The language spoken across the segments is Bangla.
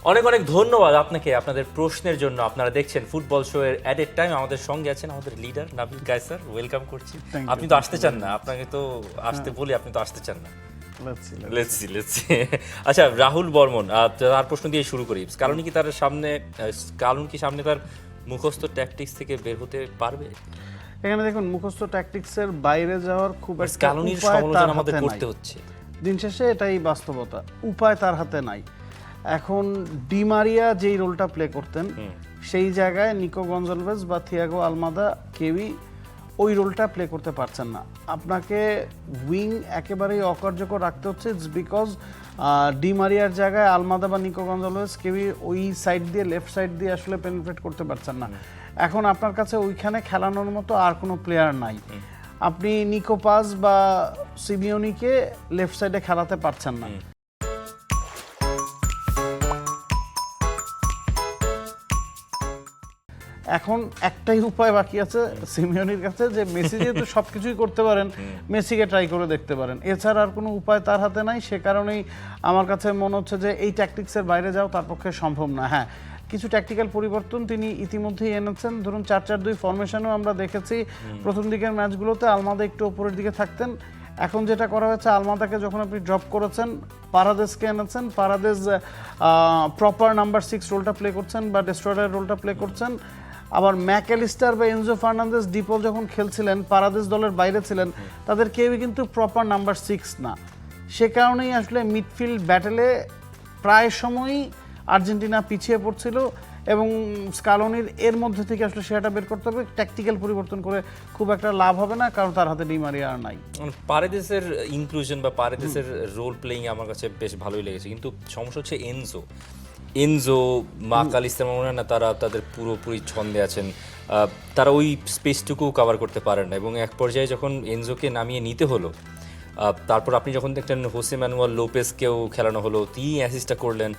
অনেক অনেক ধন্যবাদ আপনাকে আপনাদের প্রশ্নের জন্য। আপনারা দেখছেন ফুটবল শো এর অ্যাট এ টাইম। আমাদের সঙ্গে আছেন আমাদের লিডার নাবিল গায়সার, ওয়েলকাম করছি। আপনি তো আসতে চান না, আপনাকে তো আসতে বলি, আপনি তো আসতে চান না। Let's see. আচ্ছা, রাহুল বর্মন, তার প্রশ্ন দিয়ে শুরু করি। স্কালোনি কি সামনে তার মুখস্থ ট্যাকটিক্স থেকে বের হতে পারবে? এখানে দেখুন, মুখস্থ ট্যাকটিক্সের বাইরে যাওয়ার খুব একটা স্কালোনির সমালোচনা আমাদের করতে হচ্ছে। দিন শেষে এটাই বাস্তবতা, উপায় তার হাতে নাই। এখন ডি মারিয়া যেই রোলটা প্লে করতেন সেই জায়গায় নিকো গঞ্জালভেজ বা থিয়াগো আলমাদা কেউই ওই রোলটা প্লে করতে পারছেন না। আপনাকে উইং একেবারেই অকার্যকর রাখতে হচ্ছে। ইটস বিকজ ডি মারিয়ার জায়গায় আলমাদা বা নিকো গঞ্জালভেজ কেউই ওই সাইড দিয়ে, লেফট সাইড দিয়ে আসলে পেনিট্রেট করতে পারছেন না। এখন আপনার কাছে ওইখানে খেলানোর মতো আর কোনো প্লেয়ার নাই। আপনি নিকো পাস বা সিমিওনিকে লেফট সাইডে খেলাতে পারছেন না। এখন একটাই উপায় বাকি আছে সিমিওনির কাছে, যে মেসি যেহেতু সবকিছুই করতে পারেন, মেসিকে ট্রাই করে দেখতে পারেন। এছাড়া আর কোনো উপায় তার হাতে নাই। সে কারণেই আমার কাছে মনে হচ্ছে যে এই ট্যাকটিক্সের বাইরে যাও তার পক্ষে সম্ভব না। হ্যাঁ, কিছু ট্যাকটিক্যাল পরিবর্তন তিনি ইতিমধ্যেই এনেছেন। ধরুন 4-4-2 ফরমেশনেও আমরা দেখেছি প্রথম দিকের ম্যাচগুলোতে আলমাদা একটু উপরের দিকে থাকতেন। এখন যেটা করা হয়েছে, আলমাদাকে যখন আপনি ড্রপ করেছেন, পারাদেসকে এনেছেন, পারাদেস প্রপার নাম্বার 6 রোলটা প্লে করছেন বা ডেস্ট্রয়ার রোলটা প্লে করছেন। আবার ম্যাকঅ্যালিস্টার বা এনজো ফার্নান্দেজ, ডিপল যখন খেলছিলেন, পারাদেস দলের বাইরে ছিলেন, তাদের কেউই কিন্তু প্রপার নাম্বার 6 না। সে কারণেই আসলে মিডফিল্ড ব্যাটেলে প্রায় সময়ই আর্জেন্টিনা পিছিয়ে পড়ছিল এবং স্কালোনির এর মধ্যে থেকে আসলে সেটা বের করতে হবে। ট্যাকটিক্যাল পরিবর্তন করে খুব একটা লাভ হবে না, কারণ তার হাতে ডি মারিয়া আর নাই। পারেদেসের ইনক্লুশন বা পারেদেসের রোল প্লেইং আমার কাছে বেশ ভালোই লেগেছে, কিন্তু সমস্যা হচ্ছে এনজো মাকালিস্তার মনে হয় না তারা তাদের পুরোপুরি ছন্দে আছেন। তারা ওই স্পেসটুকু কভার করতে পারেন না এবং এক পর্যায়ে যখন এনজোকে নামিয়ে নিতে হলো, তারপর আপনি যখন দেখলেন হোসে ম্যানুয়েল লোপেসকেও খেলানো হলো, তিনি অ্যাসিস্টটা করলেন,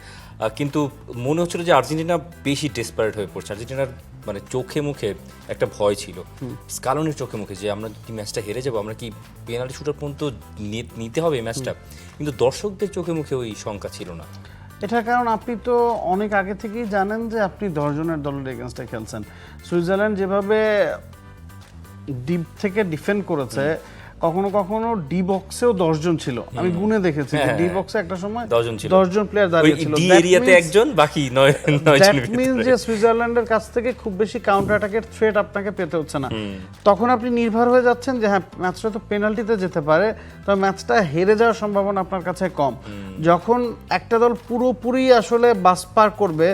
কিন্তু মনে হচ্ছিল যে আর্জেন্টিনা বেশি ডেসপারেট হয়ে পড়ছে। আর্জেন্টিনার মানে চোখে মুখে একটা ভয় ছিল, স্কালোনির চোখে মুখে, যে আমরা কি ম্যাচটা হেরে যাবো, আমরা কি পেনাল্টি শুটার পর্যন্ত নিতে হবে এই ম্যাচটা। কিন্তু দর্শকদের চোখে মুখে ওই শঙ্কা ছিল না। এটার কারণ আপনি তো অনেক আগে থেকেই জানেন যে আপনি 10 জনের দলের এগেনস্টে খেলছেন। সুইজারল্যান্ড যেভাবে ডিপ থেকে ডিফেন্ড করেছে, কখনো কখনো ডি বক্সেও 10 জন ছিল, আমি গুনে দেখেছি ডি বক্সে একটা সময় 10 জন প্লেয়ার দাঁড়িয়ে ছিল। ডি এরিয়াতে একজন, বাকি 9 জনের ভিতরে। যে সুইজারল্যান্ডের কাছ থেকে খুব বেশি কাউন্টার অ্যাটাকের থ্রেট আপনাকে পেতে হচ্ছে না। তখন আপনি নির্ভর হয়ে যাচ্ছেন যে হ্যাঁ, ম্যাচটা তো পেনাল্টিতে যেতে পারে, তবে ম্যাচটা হেরে যাওয়ার সম্ভাবনা আপনার কাছে কম। যখন একটা দল পুরোপুরি আসলে বাস পার করবে,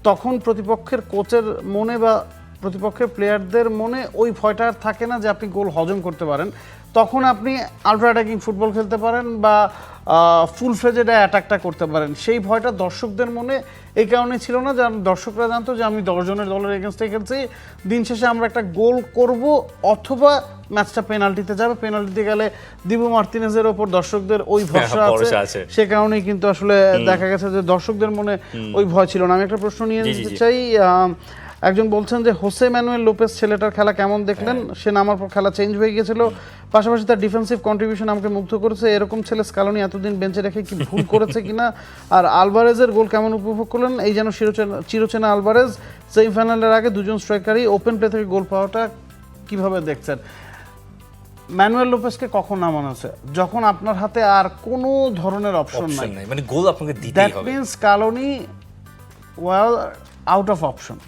তখন প্রতিপক্ষের কোচের মনে বা প্রতিপক্ষের প্লেয়ারদের মনে ওই ভয়টা আর থাকে না যে আপনি গোল হজম করতে পারেন। তখন আপনি আল্ট্রা অ্যাটাকিং ফুটবল খেলতে পারেন বা ফুল ফ্লেজেড অ্যাটাকটা করতে পারেন। সেই ভয়টা দর্শকদের মনে এই কারণে ছিল না, যে দর্শকরা জানতো যে আমি 10 জনের দলের এগেনস্টে খেলছি, দিন শেষে আমরা একটা গোল করব অথবা ম্যাচটা পেনাল্টিতে যাবে। পেনাল্টিতে গেলে দিবু মার্তিনেজের ওপর দর্শকদের ওই ভরসা আছে, সে কারণেই কিন্তু আসলে দেখা গেছে যে দর্শকদের মনে ওই ভয় ছিল না। আমি একটা প্রশ্ন নিয়ে যেতে চাই। একজন বলছেন যে হোসে ম্যানুয়েল লোপেস ছেলেটার খেলা কেমন দেখলেন? সে নামার পর খেলা চেঞ্জ হয়ে গিয়েছিল, পাশাপাশি তার ডিফেন্সিভ কন্ট্রিবিউশন আমাকে মুগ্ধ করেছে। এরকম ছেলে স্কালোনি এতদিন বেঞ্চে রেখে কি ভুল করেছে কিনা? আর আলভারেজের গোল কেমন উপভোগ করলেন? এই যেন চিরচেনা আলভারেজ, সেমিফাইনালের আগে দুজন স্ট্রাইকারই ওপেন প্লে থেকে গোল পাওয়াটা কিভাবে দেখছেন? ম্যানুয়েল লোপেসকে কখন নামানো হয়েছে? যখন আপনার হাতে আর কোনো ধরনের অপশন নাই, মানে গোল আপনাকে দিতেই দ্যাট হবে। Means Scaloni well out of option.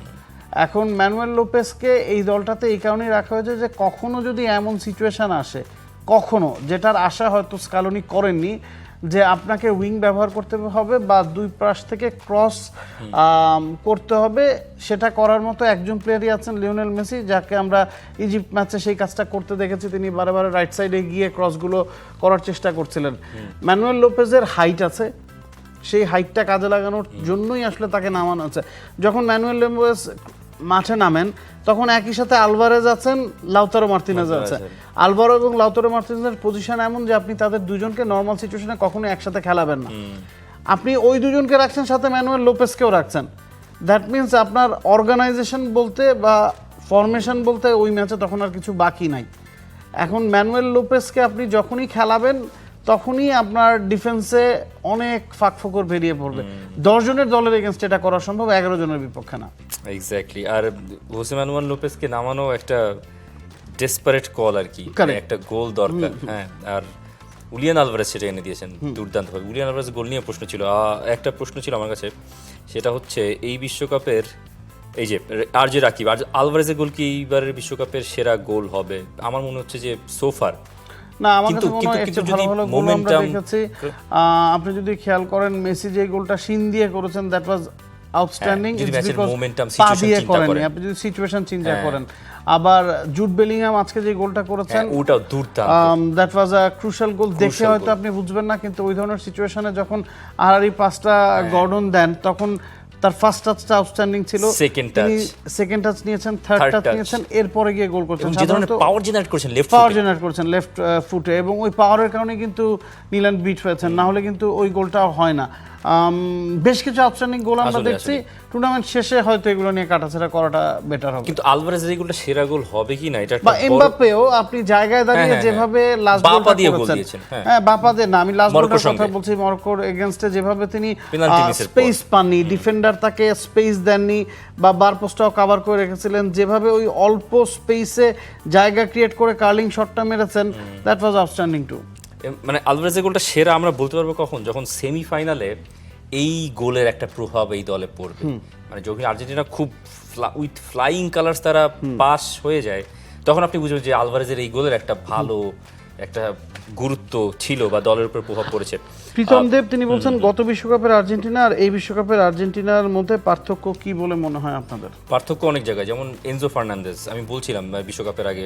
এখন ম্যানুয়েল লোপেসকে এই দলটাতে এই কারণেই রাখা হয়েছে যে কখনো যদি এমন সিচুয়েশন আসে, কখনো যেটার আশা হয়তো স্কালোনি করেননি, যে আপনাকে উইং ব্যবহার করতে হবে বা দুই পাশ থেকে ক্রস করতে হবে, সেটা করার মতো একজন প্লেয়ারই আছেন, লিওনেল মেসি, যাকে আমরা ইজিপ্ট ম্যাচে সেই কাজটা করতে দেখেছি। তিনি বারে বারে রাইট সাইডে গিয়ে ক্রসগুলো করার চেষ্টা করছিলেন। ম্যানুয়েল লোপেজের হাইট আছে, সেই হাইটটা কাজে লাগানোর জন্যই আসলে তাকে নামানো হচ্ছে। যখন ম্যানুয়েল লোপেজ মাঠে নামেন, তখন একই সাথে আলভারেজ আছেন, লাউতারো মার্তিনেজ আছে। আলভারো এবং লাউতারো মার্তিনেজের পজিশন এমন যে আপনি তাদের দুজনকে নর্মাল সিচুয়েশনে কখনো একসাথে খেলাবেন না। আপনি ওই দুজনকে রাখছেন, সাথে ম্যানুয়েল লোপেসকেও রাখছেন। দ্যাট মিনস আপনার অর্গানাইজেশন বলতে বা ফরমেশন বলতে ওই ম্যাচে তখন আর কিছু বাকি নাই। এখন ম্যানুয়েল লোপেসকে আপনি যখনই খেলাবেন, তখনই আপনার ডিফেন্সে অনেক ফাঁকফোকর বেরিয়ে পড়বে। 10 জনের দলের এগেনস্ট এটা করা সম্ভব, 11 জনের বিপক্ষে না। এক্স্যাক্টলি। আর হোসে মানুয়েল লোপেজকে নামানো একটা ডেসপারেট কল আর কি, একটা গোল দরকার। হ্যাঁ, আর উলিয়ান আলভারেজ সেটা এনে দিয়েছেন দুর্দান্তভাবে। উলিয়ান আলভারেজ গোল নিয়ে প্রশ্ন ছিল, একটা প্রশ্ন ছিল আমার কাছে, সেটা হচ্ছে এই বিশ্বকাপের এই যে আর যে রাকিব আর আলভারেজের গোল কি এইবারের বিশ্বকাপের সেরা গোল হবে? আমার মনে হচ্ছে যে সোফার না, আমার কাছে মনে হয় একটু ভালো ভালো গোল আমরা দেখেছি। আপনি যদি খেয়াল করেন মেসি যে গোলটা শিন দিয়ে করেছেন, দ্যাট ওয়াজ আউটস্ট্যান্ডিং। পা দিয়ে করেননি, আপনি যদি সিচুয়েশন চিন্তা করেন। আবার জুড বেলিংহাম আজকে যে গোলটা করেছেন ওটাও দুর্দান্ত, দ্যাট ওয়াজ আ ক্রুশাল গোল। দেখে হয়তো আপনি বুঝবেন না, কিন্তু ওই ধরনের সিচুয়েশনে যখন আড়াআড়ি পাসটা গর্ডন দেন, তখন তার ফার্স্ট টাচটা আউটস্ট্যান্ডিং ছিল, সেকেন্ড টাচ নিয়েছেন, থার্ড টাচ নিয়েছেন, এরপরে গিয়ে গোল করেছেন। পাওয়ার জেনারেট করেছেন লেফট ফুটে, এবং ওই পাওয়ারের কারণে কিন্তু নিল্যান্ড বিট হয়েছেন, না হলে কিন্তু ওই গোলটাও হয় না। বেশ কিছু আউটস্ট্যান্ডিং গোল আমরা দেখছি, টুর্নামেন্ট শেষে হয়তো এগুলো নিয়ে কাটাছেড়া করাটা বেটার হবে। কিন্তু আলভারেজের এই গোলটা সেরা গোল হবে কি না, এটা বা এমবাপ্পেও আপনি জায়গায় দাঁড়িয়ে যেভাবে লাস্ট গোলটা করেছেন, হ্যাঁ বাপা দিয়ে না, আমি লাস্ট গোলটার কথা বলছি, মরক্কোর এগেইনস্টে যেভাবে তিনি স্পেস পাননি, ডিফেন্ডার তাকে স্পেস দেননি, বা বার পোস্টটাও কভার করে রেখেছিলেন, যেভাবে ওই অল্প স্পেসে জায়গা ক্রিয়েট করে কার্লিং শটটা মেরেছেন, দ্যাট ওয়াজ আউটস্ট্যান্ডিং টু। মানে আলভারেজের গোলটা সেরা আমরা বলতে পারবো কখন, যখন সেমিফাইনালে এই গোলের একটা প্রভাব এই দলে পড়বে। মানে যখন আর্জেন্টিনা খুব উইথ ফ্লাইং কালার্স তারা পাস হয়ে যায়, তখন আপনি বুঝবেন যে আলভারেজের এই গোলের একটা ভালো একটা গুরুত্ব ছিল বা দলের উপর প্রভাব পড়েছে। প্রীতম দেব তিনি বলছেন গত বিশ্বকাপের আর্জেন্টিনা আর এই বিশ্বকাপের আর্জেন্টিনার মধ্যে পার্থক্য কি বলে মনে হয় আপনাদের? পার্থক্য অনেক জায়গায়, যেমন এনজো ফার্নান্দেজ, আমি বলছিলাম বিশ্বকাপের আগে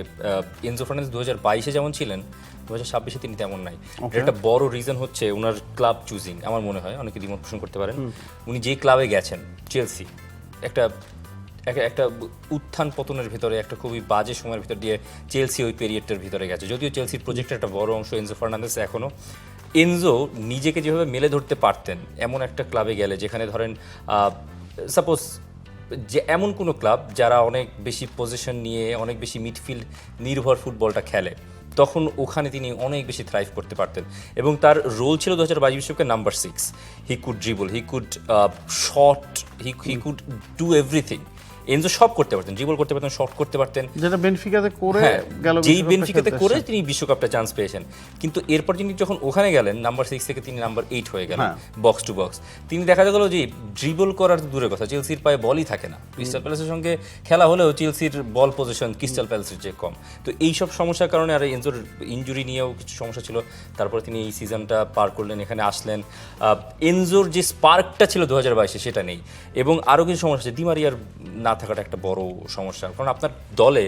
এনজো ফার্নান্দেজ 2022-এ যেমন ছিলেন 2026-এ তিনি তেমন নাই। একটা বড় রিজন হচ্ছে ওনার ক্লাব চুজিং। আমার মনে হয় অনেকে দ্বিমত পোষণ করতে পারেন, উনি যে ক্লাবে গেছেন চেলসি, একটা একটা উত্থান পতনের ভিতরে, একটা খুবই বাজে সময়ের ভিতর দিয়ে চেলসি ওই পিরিয়ডটার ভিতরে গেছে। যদিও চেলসির প্রজেক্টের একটা বড় অংশ এনজো ফার্নান্দেজ এখনও। এনজো নিজেকে যেভাবে মেলে ধরতে পারতেন এমন একটা ক্লাবে গেলে, যেখানে ধরেন সাপোজ যে এমন কোনো ক্লাব যারা অনেক বেশি পজিশন নিয়ে অনেক বেশি মিডফিল্ড নির্ভর ফুটবলটা খেলে, তখন ওখানে তিনি অনেক বেশি থ্রাইভ করতে পারতেন। এবং তার রোল ছিল 2022 বিশ্বকাপে number 6। He could dribble, he could shot, he could do everything. Enzo সব করতে পারতেন, ড্রিবল করতে পারতেন, শট করতে পারতেন, যেটা বেনফিকাতে করে গেল, যেই বেনফিকাতে করে তিনি বিশ্বকাপটা চান্স পেয়েছেন। কিন্তু এরপর তিনি যখন ওখানে গেলেন নাম্বার 6 থেকে তিনি নাম্বার 8 হয়ে গেলেন বক্স টু বক্স। তিনি দেখা গেল যে ড্রিবল করার দূরের কথা, চেলসির পায়ে বলই থাকে না। ক্রিস্টাল প্যালেসের সঙ্গে খেলা হলেও চেলসির বল পজিশন ক্রিস্টাল প্যালেসের চেয়ে কম। তো এইসব সমস্যার কারণে, আর এনজোর ইনজুরি নিয়েও কিছু সমস্যা ছিল, তারপরে তিনি এই সিজনটা পার করলেন, এখানে আসলেন। এনজোর যে স্পার্কটা ছিল 2022-এ সেটা নেই। এবং আরও কিছু সমস্যা আছে, ডিমারিয়ার না থাকাটা একটা বড় সমস্যা, কারণ আপনার দলে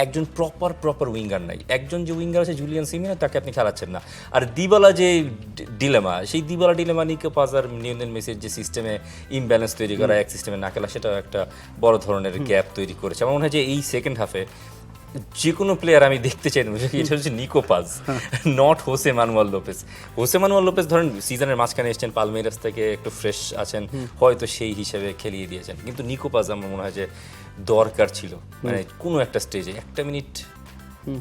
একজন প্রপার উইঙ্গার নাই। একজন যে উইঙ্গার আছে জুলিয়ান সিমিনো, তাকে আপনি খেলাচ্ছেন না। আর দিবালা যে ডিলেমা, সেই দিবালা ডিলেমা নিকো পাস আর লিওনেল মেসির যে সিস্টেমে ইমব্যালেন্স তৈরি করা, এক সিস্টেমে না খেলা, সেটাও একটা বড় ধরনের গ্যাপ তৈরি করেছে। আমার মনে হয় যে এই সেকেন্ড হাফে যে কোনো প্লেয়ার আমি দেখতে চাই, এটা হচ্ছে Nico Paz, not Jose Manuel Lopez. Jose Manuel Lopez ধরেন সিজনের মাঝখানে এসেছেন, পালমেরাস থেকে একটু ফ্রেশ আছেন, হয়তো সেই হিসেবে খেলিয়ে দিয়েছেন। কিন্তু নিকো পাস আমার মনে হয় যে দরকার ছিল, মানে কোনো একটা স্টেজে একটা মিনিট,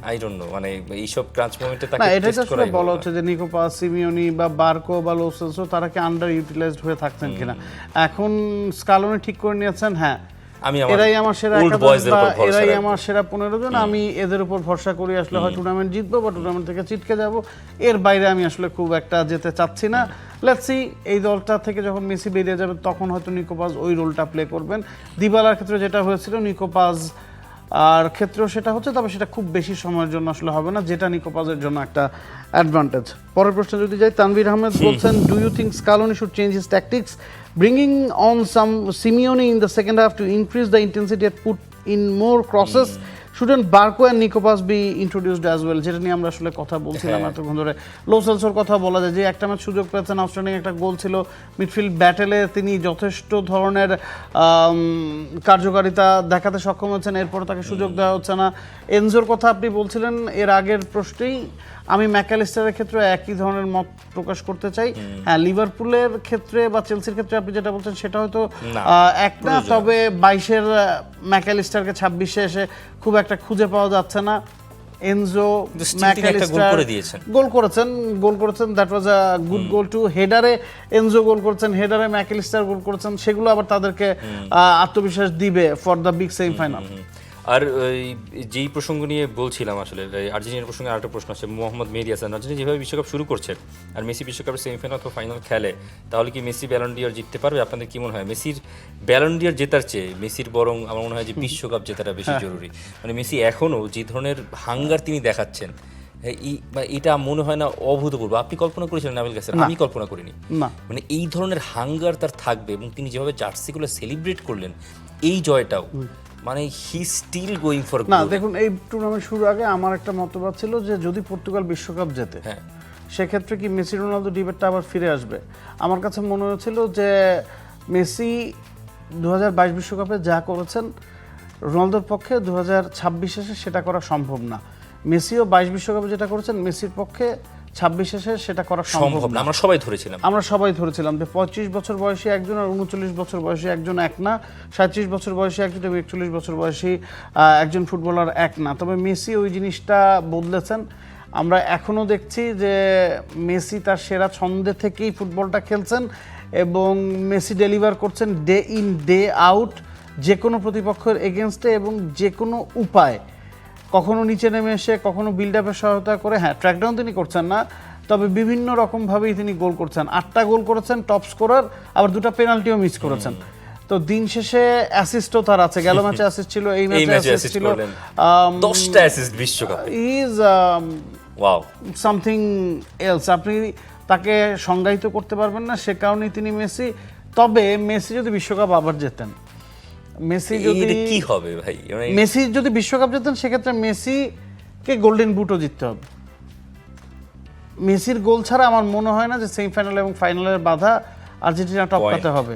আই ডোন্ট নো, মানে এইসব ক্রাঞ্চ মোমেন্টে তাকে টেস্ট করাই ভালো। বলা হচ্ছে যে নিকো পাস, সিমিওনি বা বার্কো বা লো সেলসো তারা কি আন্ডার ইউটিলাইজড হয়ে থাকছেন কিনা। এখন স্কালোনি ঠিক করে নিয়েছেন, হ্যাঁ এরাই আমার সেরা 11 বা এরাই আমার সেরা 15 জন, আমি এদের উপর ভরসা করি, আসলে হয় টুর্নামেন্ট জিতবো বা টুর্নামেন্ট থেকে ছিটকে যাব, এর বাইরে আমি আসলে খুব একটা যেতে চাচ্ছি না। লেটস সি, এই দলটা থেকে যখন মেসি বেরিয়ে যাবে তখন হয়তো নিকো পাস ওই রোলটা প্লে করবেন। দিবালার ক্ষেত্রে যেটা হয়েছিল, নিকো পাস আর ক্ষেত্রেও সেটা হচ্ছে, তবে সেটা খুব বেশি সময়ের জন্য আসলে হবে না, যেটা নিকো পাসের জন্য একটা অ্যাডভান্টেজ। পরের প্রশ্নে যদি যাই, তানভীর আহমেদ বলছেন, do you think Scaloni should change his tactics, bringing on some Simeone in the second half to increase the intensity and put in more crosses? Shouldn't Barco and Nico Paz be introduced as well? যেটা নিয়ে আমরা আসলে কথা বলছিলাম এতক্ষণ ধরে। লো সেলসোর কথা বলা যায় যে একটা ম্যাচ সুযোগ পেয়েছেন, আউটস্ট্যান্ডিং একটা গোল ছিল, মিডফিল্ড ব্যাটেলে তিনি যথেষ্ট ধরনের কার্যকারিতা দেখাতে সক্ষম হচ্ছেন, এরপর তাকে সুযোগ দেওয়া হচ্ছে না। এনজোর কথা আপনি বলছিলেন এর আগের প্রশ্নেই, আমি ম্যাকালিস্টারের ক্ষেত্রে একই ধরনের মত প্রকাশ করতে চাই। হ্যাঁ, লিভারপুলের ক্ষেত্রে বা চেলসির ক্ষেত্রে আপনি যেটা বলছেন সেটা হয়তো একটা, তবে 22-এর ম্যাকালিস্টারকে 26-এ এসে খুব একটা খুঁজে পাওয়া যাচ্ছে না। এনজো, কিন্তু still তিনি একটা গোল করে দিয়েছেন। গোল করেছেন that was a good goal too. হেডারে এনজো গোল করেছেন, হেডারে ম্যাকঅ্যালিস্টার গোল করেছেন, সেগুলো আবার তাদেরকে আত্মবিশ্বাস দিবে ফর দ্য বিগ সেমিফাইনাল। আর যেই প্রসঙ্গ নিয়ে বলছিলাম আসলে আর্জেন্টিনার প্রসঙ্গে আরেকটা প্রশ্ন আছে। মোহাম্মদ মেহেদী হাসান, আর্জেন্টিনা যেভাবে বিশ্বকাপ শুরু করছে আর মেসি বিশ্বকাপের সেমিফাইনাল অথবা ফাইনাল খেলে, তাহলে কি মেসি ব্যালন ডি'র জিততে পারবে? আপনাদের কি মনে হয়? মেসির ব্যালন ডি'র জেতার চেয়ে মেসির বরং আমার মনে হয় যে বিশ্বকাপ জেতাটা বেশি জরুরি। মানে মেসি এখনও যে ধরনের হাঙ্গার তিনি দেখাচ্ছেন, এটা মনে হয় না অভূতপূর্ব? আপনি কল্পনা করেছিলেন নাবিল কাসের? আমি কল্পনা করিনি। মানে এই ধরনের হাঙ্গার তার থাকবে এবং তিনি যেভাবে জার্সিগুলো সেলিব্রেট করলেন এই জয়টাও, মানে হি স্টিল গোয়িং ফর না। দেখুন, এই টুর্নামেন্ট শুরুর আগে আমার একটা মতবাদ ছিল যে যদি পর্তুগাল বিশ্বকাপ জেতে, সেক্ষেত্রে কি মেসি রোনালদো ডিবেটটা আবার ফিরে আসবে। আমার কাছে মনে হয়েছিল যে মেসি 2022 বিশ্বকাপে যা করেছেন রোনালদোর পক্ষে 2026 এসে সেটা করা সম্ভব না। মেসিও 22 বিশ্বকাপে যেটা করেছেন মেসির পক্ষে 26 এসে সেটা করা সম্ভব না। আমরা সবাই ধরেছিলাম যে 25 বছর বয়সী একজন আর 39 বছর বয়সী একজন এক না, 37 বছর বয়সী একজন এবং 41 বছর বয়সী একজন ফুটবলার এক না। তবে মেসি ওই জিনিসটা বদলেছেন। আমরা এখনও দেখছি যে মেসি তার সেরা ছন্দে থেকেই ফুটবলটা খেলছেন এবং মেসি ডেলিভার করছেন ডে ইন ডে আউট, যে কোনো প্রতিপক্ষের এগেনস্টে এবং যে কোনো উপায়। কখনো নিচে নেমে এসে, কখনো বিল্ড আপের সহায়তা করে, হ্যাঁ ট্র্যাকডাউন তিনি করছেন না, তবে বিভিন্ন রকমভাবেই তিনি গোল করছেন। 8টা গোল করেছেন, টপ স্কোরার, আবার 2টা পেনাল্টিও মিস করেছেন। তো দিন শেষে অ্যাসিস্টও তার আছে। গেল ম্যাচে অ্যাসিস্ট ছিল, এই ম্যাচে অ্যাসিস্ট ছিল, 10টা অ্যাসিস্ট বিশ্বকাপে। Is wow, something else. আপনি তাকে সংজ্ঞায়িত করতে পারবেন না, সে কারণেই তিনি মেসি। তবে মেসি যদি বিশ্বকাপ আবার জেতেন, মেসি যদি বিশ্বকাপ জেতেন, সেক্ষেত্রে মেসিকে গোল্ডেন বুটও জিততে হবে। মেসির গোল ছাড়া আমার মনে হয় না যে সেমিফাইনাল এবং ফাইনালের বাধা আর্জেন্টিনা টপকাতে হবে।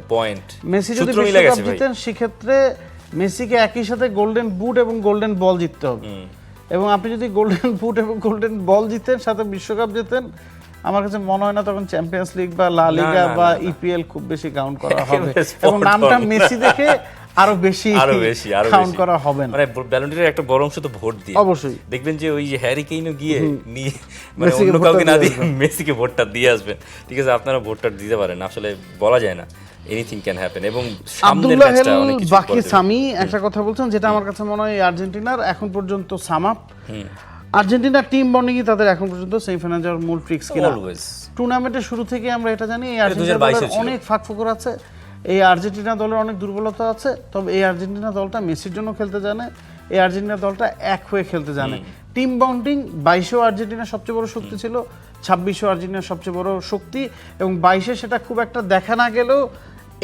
মেসি যদি বিশ্বকাপ জিতেন, সেক্ষেত্রে মেসিকে একই সাথে গোল্ডেন বুট এবং গোল্ডেন বল জিততে হবে। এবং আপনি যদি গোল্ডেন বুট এবং গোল্ডেন বল জিতেন, সাথে বিশ্বকাপ জেতেন, আমার কাছে মনে হয় না তখন চ্যাম্পিয়ন্স লিগ বা লা লিগা বা ইপিএল খুব বেশি কাউন্ট করা হবে। এবং নামটা মেসি দেখে আরো বেশি কাউন্ট করা হবে না। মানে ব্যালন ডি'র একটা বড় অংশ তো ভোট দিয়ে, অবশ্যই দেখবেন যে ওই যে হ্যারি কেইনও গিয়ে নিয়ে মানে অন্য কাউকে না দিয়ে মেসিকে ভোটটা দিয়ে আসবেন। ঠিক আছে, আপনারা ভোটটা দিতে পারেন, আসলে বলা যায় না, এনিথিং ক্যান হ্যাপেন। এবং সামনের ম্যাচটা অনেক কিছু বাকি। সামি একটা কথা বলছেন যেটা আমার কাছে মনে হয় আর্জেন্টিনার এখন পর্যন্ত সাম আপ। আর্জেন্টিনার টিম বন্ডিংই তাদের এখন পর্যন্ত সেমিফাইনাল যাওয়ার মূল ট্রিক্স কিনা। টুর্নামেন্টের শুরু থেকে আমরা এটা জানি, এই আর্জেন্টিনা দলের অনেক ফাঁকফোকর আছে, এই আর্জেন্টিনা দলের অনেক দুর্বলতা আছে। তবে এই আর্জেন্টিনা দলটা মেসির জন্য খেলতে জানে, এই আর্জেন্টিনা দলটা এক হয়ে খেলতে জানে। টিম বন্ডিং 22-এও আর্জেন্টিনার সবচেয়ে বড় শক্তি ছিল, 26-এও আর্জেন্টিনার সবচেয়ে বড় শক্তি, এবং 22-এ সেটা খুব একটা দেখা না গেলেও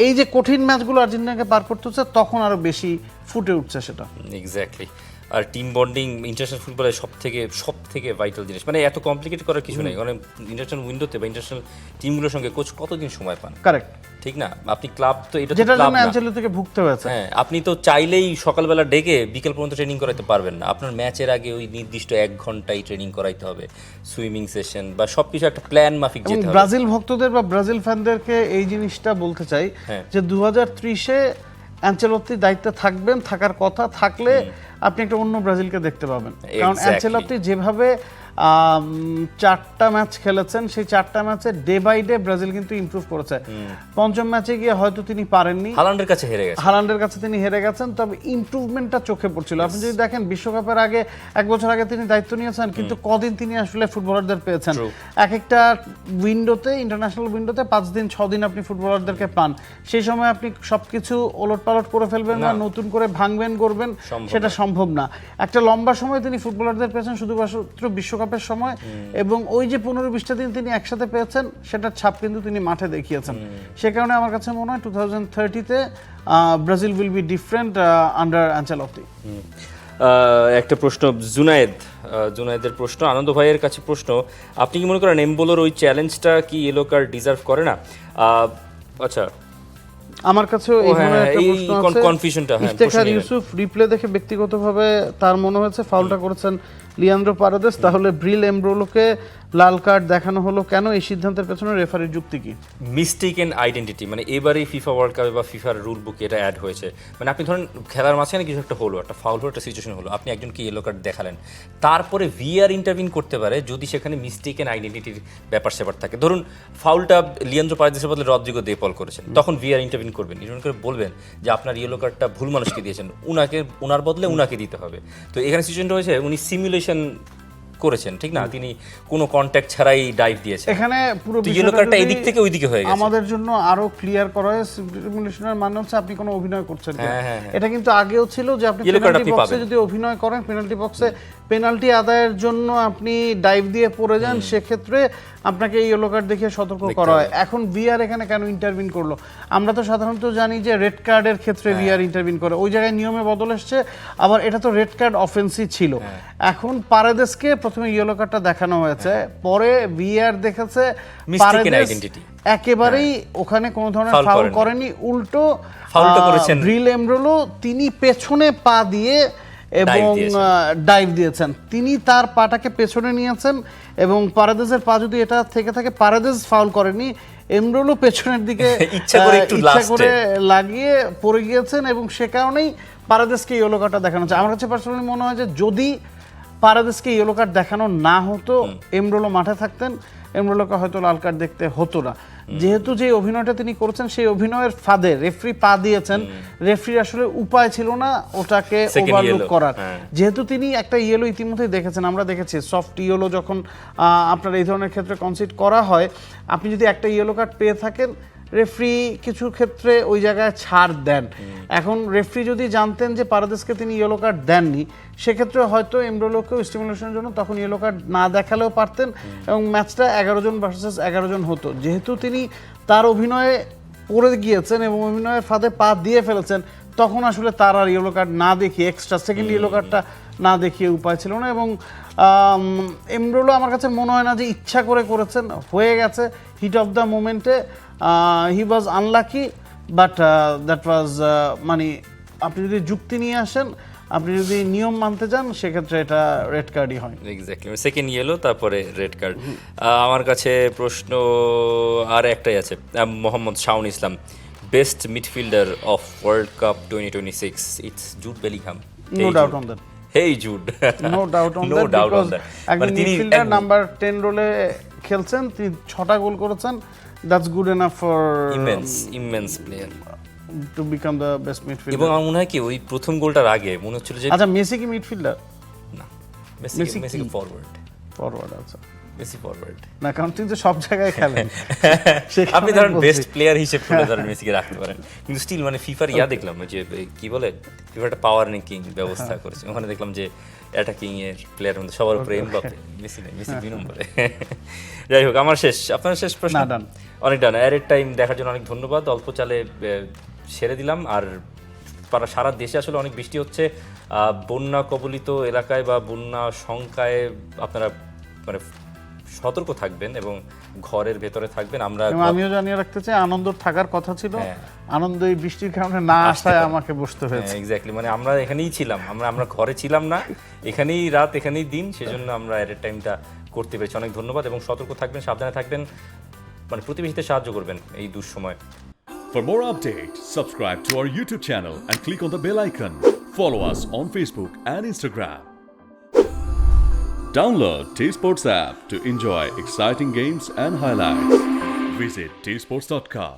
এই যে কঠিন ম্যাচগুলো আর্জেন্টিনাকে পার করতে হচ্ছে, তখন আরো বেশি ফুটে উঠছে সেটা। এক্স্যাক্টলি। আর টিম বন্ডিং ইন্টারন্যাশনাল ফুটবলের সব থেকে ভাইটাল জিনিস। মানে এত কমপ্লিকেট করার কিছু নেই, কারণ ইন্টারন্যাশনাল উইন্ডোতে বা ইন্টারন্যাশনাল টিমগুলোর সঙ্গে কোচ কতদিন সময় পান? কারেক্ট, ঠিক না? আপনি ক্লাব তো এটা যেটার জন্য অ্যাঞ্চেলো থেকে ভুগতে হয়েছে। হ্যাঁ, আপনি তো চাইলেই সকালবেলা ডেকে বিকেল পর্যন্ত ট্রেনিং করাইতে পারবেন না। আপনার ম্যাচের আগে ওই নির্দিষ্ট 1 ঘন্টাই ট্রেনিং করাইতে হবে, সুইমিং সেশন বা সবকিছু একটা প্ল্যান মাফিক যেতে হবে। ব্রাজিল ভক্তদের বা ব্রাজিল ফ্যানদেরকে এই জিনিসটা বলতে চাই যে 2030-এ অ্যাঞ্চেলোত্তি দায়িত্বে থাকবেন, থাকার কথা, থাকলে আপনি একটা অন্য ব্রাজিলকে দেখতে পাবেন। কারণ অ্যাঞ্চেলোত্তি যেভাবে 4টা ম্যাচ খেলেছেন, সেই 4টা ম্যাচে ডে বাই ডে ব্রাজিল কিন্তু ইমপ্রুভ করেছে। পঞ্চম ম্যাচে গিয়ে হয়তো তিনি পারেননি, হালান্ডের কাছে তিনি হেরে গেছেন, তবে ইমপ্রুভমেন্টটা চোখে পড়ছিল। আপনি যদি দেখেন বিশ্বকাপের আগে 1 বছর আগে তিনি দায়িত্ব নিয়েছেন, কিন্তু কদিন তিনি আসলে ফুটবলারদের পেয়েছেন। এক একটা উইন্ডোতে, ইন্টারন্যাশনাল উইন্ডোতে 5 দিন 6 দিন আপনি ফুটবলারদেরকে পান। সেই সময় আপনি সবকিছু ওলটপালট করে ফেলবেন না, নতুন করে ভাঙবেন করবেন, সেটা সম্ভব না। একটা লম্বা সময় তিনি ফুটবলারদের পেয়েছেন শুধুমাত্র বিশ্বকাপের সময়, এবং ওই যে 15-20টা দিন তিনি একসাথে পেয়েছেন, সেটার ছাপ কিন্তু তিনি মাঠে দেখিয়েছেন। সে কারণে আমার কাছে মনে হয় 2030-তে Brazil will be different under Ancelotti. একটা প্রশ্ন জুনায়েদের প্রশ্ন, আনন্দ ভাইয়ের কাছে প্রশ্ন, আপনি কি মনে করেন এমবোলোর ওই চ্যালেঞ্জটা কি ইয়েলো কার্ড ডিজার্ভ করে না? আচ্ছা, আমার কাছেও এই ধরনের একটা প্রশ্ন আছে। কনফিউশনটা, ইফতেখার ইউসুফ রিপ্লে দেখে ব্যক্তিগতভাবে তার মনে হয়েছে ফাউলটা করেছেন লিয়ান্দ্রো পারেদেস, তাহলে ব্রিল এমব্রোলোকে লাল কার্ড দেখানো হলো কেন? এই সিদ্ধান্তের পেছনে রেফারির যুক্তি কি? মিস্টেকেন আইডেন্টিটি, মানে এবারেই ফিফা ওয়ার্ল্ড কাপে বা ফিফার রুল বুকে এটা অ্যাড হয়েছে। মানে আপনি ধরেন খেলার মাঝখানে কিছু একটা হলো, একটা ফাউল হলো, একটা সিচুয়েশন হলো, আপনি একজনকে ইয়েলো কার্ড দেখালেন, তারপরে ভিআর ইন্টারভিন করতে পারে যদি সেখানে মিস্টেকেন আইডেন্টিটির ব্যাপার স্যাপার থাকে। ধরুন ফাউলটা লিয়ান্দ্রো পারেদেসের বদলে রদ্রিগো দে পল করেছেন, তখন ভিআর ইন্টারভিন করবেন, ইন্টারভিন করে বলবেন যে আপনার ইয়েলো কার্ডটা ভুল মানুষকে দিয়েছেন, ওনার বদলে উনাকে দিতে হবে। তো এখানে সিচুয়েশনটা হয়েছে উনি সিমুলেশন করেছেন, ঠিক না, তিনি কোনো কন্ট্যাক্ট ছাড়াই ডাইভ দিয়েছেন। এখানে পুরো ইয়েলো কার্ডটা এদিক থেকে ওই দিকে হয়ে গেছে। আমাদের জন্য আরো ক্লিয়ার করা হয়, সিমুলেশনের মানে হচ্ছে আপনি কোনো অভিনয় করছেন কিনা। এটা কিন্তু আগেও ছিল যে আপনি পেনাল্টি বক্সে যদি অভিনয় করেন, পেনাল্টি বক্সে পেনাল্টি আদায়ের জন্য আপনি ডাইভ দিয়ে পড়ে যান, সেক্ষেত্রে আপনাকে ইয়েলো কার্ড দেখিয়ে সতর্ক করা হয়। এখন ভিআর এখানে কেন ইন্টারভিন করলো? আমরা তো সাধারণত জানি যে রেড কার্ডের ক্ষেত্রে ভিআর ইন্টারভিন করে, ওই জায়গায় নিয়মে বদল এসছে। আবার এটা তো রেড কার্ড অফেন্সই ছিল। এখন পারেদেসকে প্রথমে ইয়েলো কার্ডটা দেখানো হয়েছে, পরে ভিআর দেখেছে পারেদেস একেবারেই ওখানে কোনো ধরনের ফাউল করেনি, উল্টো ব্রিল এমব্রোলো তিনি পেছনে পা দিয়ে এবং ডাইভ দিয়েছেন, তিনি তার পাটাকে পেছনে নিয়েছেন এবং পারেদেসের পা যদি এটা থেকে থাকে, পারেদেস ফাউল করেনি, এমব্রোলো পেছনের দিকে ইচ্ছা করে লাগিয়ে পড়ে গিয়েছেন এবং সে কারণেই পারেদেসকে ইয়েলো কার্ডটা দেখানো হচ্ছে। আমার কাছে পার্সোনালি মনে হয় যে যদি পারেদেসকে ইয়েলো কার্ড দেখানো না হতো, এমব্রোলো মাঠে থাকতেন, এমব্রোলোকে হয়তো লাল কার্ড দেখতে হতো না। যেহেতু যে অভিনয়টা তিনি করেছেন সেই অভিনয়ের ফাঁদে রেফারি পা দিয়েছেন, রেফারির আসলে উপায় ছিল না ওটাকে ওভারলুক করার। যেহেতু তিনি একটা ইয়েলো ইতিমধ্যেই দেখেছেন, আমরা দেখেছি সফট ইয়েলো যখন আপনার এই ধরনের ক্ষেত্রে কনসিড করা হয়, আপনি যদি একটা ইয়েলো কার্ড পেয়ে থাকেন, রেফারি কিছু ক্ষেত্রে ওই জায়গায় ছাড় দেন। এখন রেফারি যদি জানতেন যে পারেদেসকে তিনি ইয়েলো কার্ড দেননি, সেক্ষেত্রে হয়তো এমব্রোলোকেও স্টিমুলেশনের জন্য তখন ইয়েলো কার্ড না দেখালেও পারতেন এবং ম্যাচটা 11 জন ভার্সেস 11 জন হতো। যেহেতু তিনি তার অভিনয়ে পড়ে গিয়েছেন এবং অভিনয়ের ফাঁদে পা দিয়ে ফেলেছেন, তখন আসলে তার আর ইয়েলো কার্ড না দেখিয়ে, এক্সট্রা সেকেন্ড ইয়েলো কার্ডটা না দেখিয়ে উপায় ছিল না। এবং এমব্রোলো আমার কাছে মনে হয় না যে ইচ্ছা করে করেছেন, হয়ে গেছে হিট অফ দ্য মোমেন্টে। হি ওয়াজ আনলাকি, বাট দ্যাট ওয়াজ মানে আপনি যদি যুক্তি নিয়ে আসেন, আপনি যদি নিয়ম মানতে যান, সেক্ষেত্রে এটা রেড কার্ডই হয়। এক্স্যাক্টলি, সেকেন্ড ইয়েলো তারপরে রেড কার্ড। আমার কাছে প্রশ্ন আর একটাই আছে, Mohammad Shaon Islam, best midfielder of World Cup 2026, it's Jude Bellingham. No doubt on that. Hey Jude, no doubt on that, because একজন মিডফিল্ডার নাম্বার 10 রোলে খেলছেন, তিনি 6টা গোল করেছেন। That's good enough for immense player to become the best midfielder. এবং আমার মনে হয় কি ওই প্রথম গোলটার আগে মনে হচ্ছিল যে আচ্ছা মেসি কি মিডফিল্ডার? না, মেসি ফরওয়ার্ড। আচ্ছা মেসি ফরওয়ার্ড না, কারণ তিনি তো সব জায়গায় খেলেন। আপনি ধরেন বেস্ট প্লেয়ার হিসেবে করে ধরেন মেসিকে রাখতে পারেন, কিন্তু স্টিল মানে ফিফার দেখলাম যে কি বলে ফিফা একটা পাওয়ার রেঙ্কিং ব্যবস্থা করেছে, ওখানে দেখলাম যে অ্যাটাকিং এর প্লেয়ার মধ্যে সবার উপরে এমবাপ্পে, মেসি নেই, মেসি 2 নম্বরে। যাই হোক, আমার আপনার শেষ প্রশ্ন। অনেক ডান, এর টাইম দেখার জন্য অনেক ধন্যবাদ। অল্প চালে ছেড়ে দিলাম। আর সারা দেশে আসলে অনেক বৃষ্টি হচ্ছে, বন্যা কবলিত এলাকায় বা বন্যা শঙ্কায় আপনারা মানে সতর্ক থাকবেন এবং ঘরের ভেতরে থাকবেন। আমিও জানিয়ে রাখতে চাই, আনন্দ থাকার কথা ছিল, আনন্দ এই বৃষ্টির কারণে না আসায় আমাকে বসতে হয়েছে। এক্স্যাক্টলি, মানে আমরা এখানেই ছিলাম, আমরা ঘরে ছিলাম না, এখানেই রাত এখানেই দিন, সেজন্য আমরা এর টাইমটা করতে পেরেছি। অনেক ধন্যবাদ এবং সতর্ক থাকবেন, সাবধানে থাকবেন, মানে প্রতিবেশীদের সাহায্য করবেন এই দুঃসময়। For more updates, subscribe to our YouTube channel and click on the bell icon. Follow us on Facebook and Instagram. Download T-Sports app to enjoy exciting games and highlights. Visit tsports.com.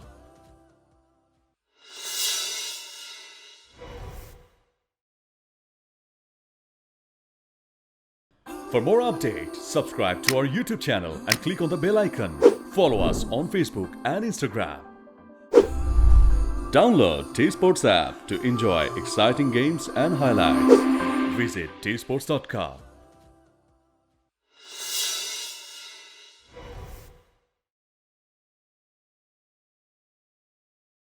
For more updates, subscribe to our YouTube channel and click on the bell icon. Follow us on Facebook and Instagram. Download T-Sports app to enjoy exciting games and highlights. Visit tsports.com.